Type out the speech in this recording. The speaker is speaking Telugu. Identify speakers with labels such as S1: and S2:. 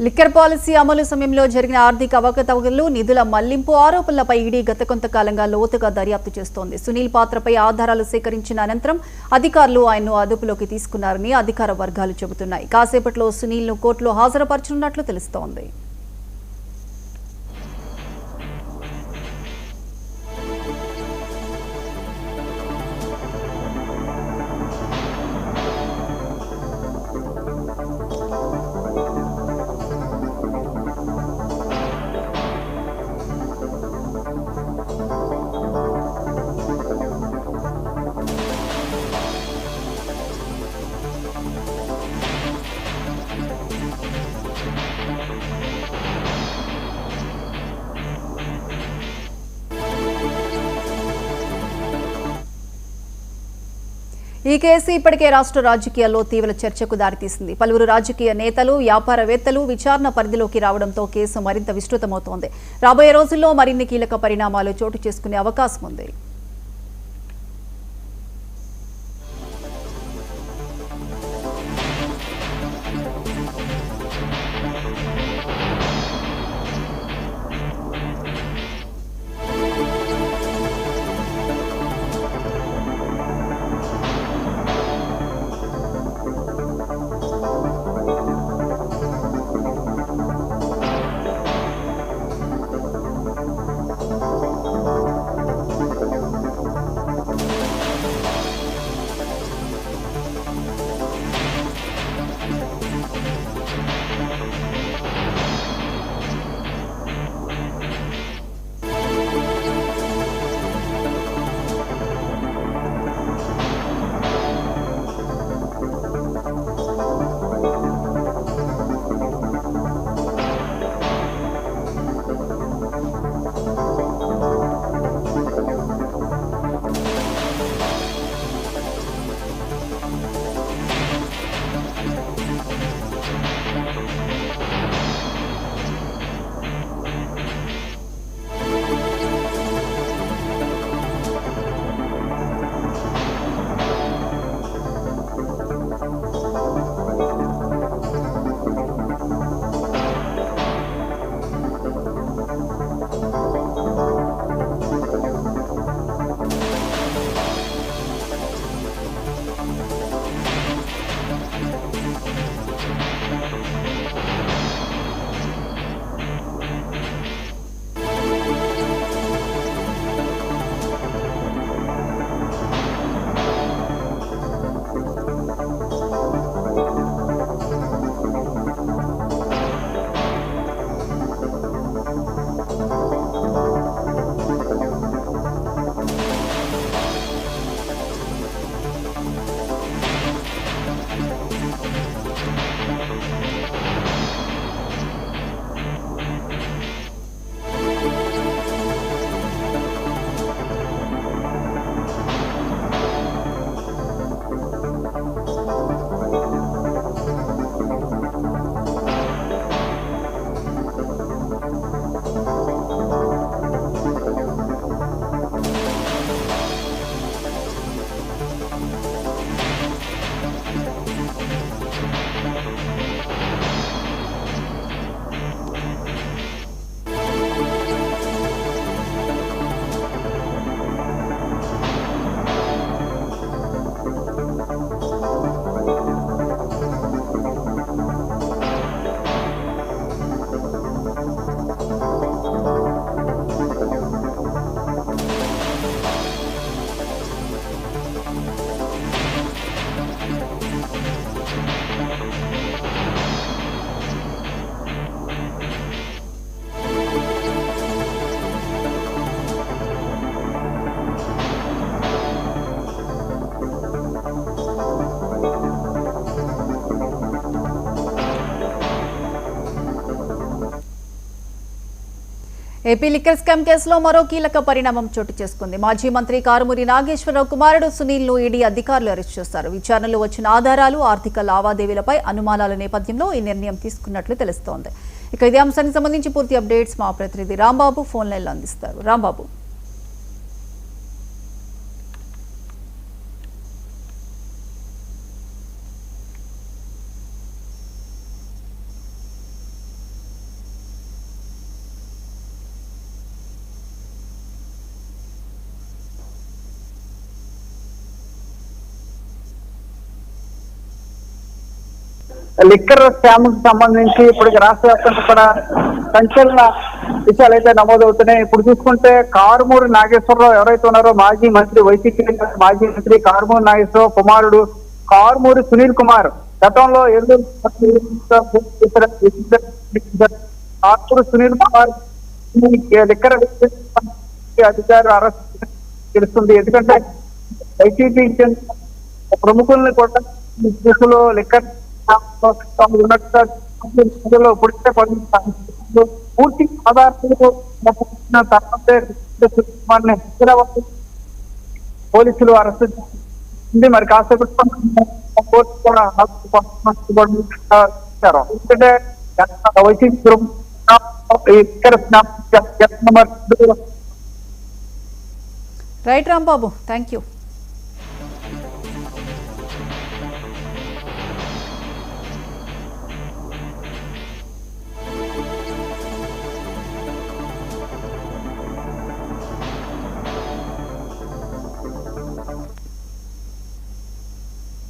S1: లిక్కర్ పాలసీ అమలు సమయంలో జరిగిన ఆర్థిక అవకతవకలు, నిధుల మళ్లింపు ఆరోపణలపై ఈడీ గత కొంతకాలంగా లోతుగా దర్యాప్తు చేస్తోంది. సునీల్ పాత్రపై ఆధారాలు సేకరించిన అనంతరం అధికారులు ఆయన్ను అదుపులోకి తీసుకున్నారని అధికార వర్గాలు చెబుతున్నాయి. కాసేపట్లో సునీల్ను కోర్టులో హాజరుపరచనున్నట్లు తెలుస్తోంది. ఈ కేసు ఇప్పటికే రాష్ట్ర రాజకీయాల్లో తీవ్ర చర్చకు దారితీసింది. పలువురు రాజకీయ నేతలు, వ్యాపారవేత్తలు విచారణ పరిధిలోకి రావడంతో కేసు మరింత విస్తృతమవుతోంది. రాబోయే రోజుల్లో మరిన్ని కీలక పరిణామాలు చోటు చేసుకునే అవకాశం ఉంది. ఏపీ లిక్కర్ స్కామ్ కేసులో మరో కీలక పరిణామం చోటు చేసుకుంది. మాజీ మంత్రి కారుమూరి నాగేశ్వరరావు కుమారుడు సునీల్ను ఈడీ అధికారులు అరెస్ట్ చేశారు. విచారణలో వచ్చిన ఆధారాలు, ఆర్థిక లావాదేవీలపై అనుమానాల నేపథ్యంలో ఈ నిర్ణయం తీసుకున్నట్లు తెలుస్తోంది. ఇక ఇదే అంశానికి సంబంధించి పూర్తి అప్డేట్స్ మా ప్రతినిధి రాంబాబు ఫోన్ లైన్లో అందిస్తారు. రాంబాబు,
S2: లిక్కర్ స్కామ్ కు సంబంధించి ఇప్పటికి రాష్ట్ర వ్యాప్తంగా కూడా సంచలన విషయాలు అయితే నమోదవుతున్నాయి. ఇప్పుడు చూసుకుంటే కారుమూరి నాగేశ్వరరావు ఎవరైతే ఉన్నారో మాజీ మంత్రి వైసీపీ మాజీ మంత్రి కారుమూరి నాగేశ్వరరావు కుమారుడు కారుమూరి సునీల్ కుమార్ గతంలో కారుమూరి సునీల్ కుమార్ లిక్కర్ అధికారులు అరెస్ట్ తెలుస్తుంది. ఎందుకంటే వైసీపీ ప్రముఖుల్ని కూడా కేసులో లిక్కర్ పూర్తి ఆధారాలు హైదరాబాద్ పోలీసులు అరెస్ట్ చేసింది. మరి కాసేపు ఎందుకంటే YCP
S1: right Rambabu, thank you.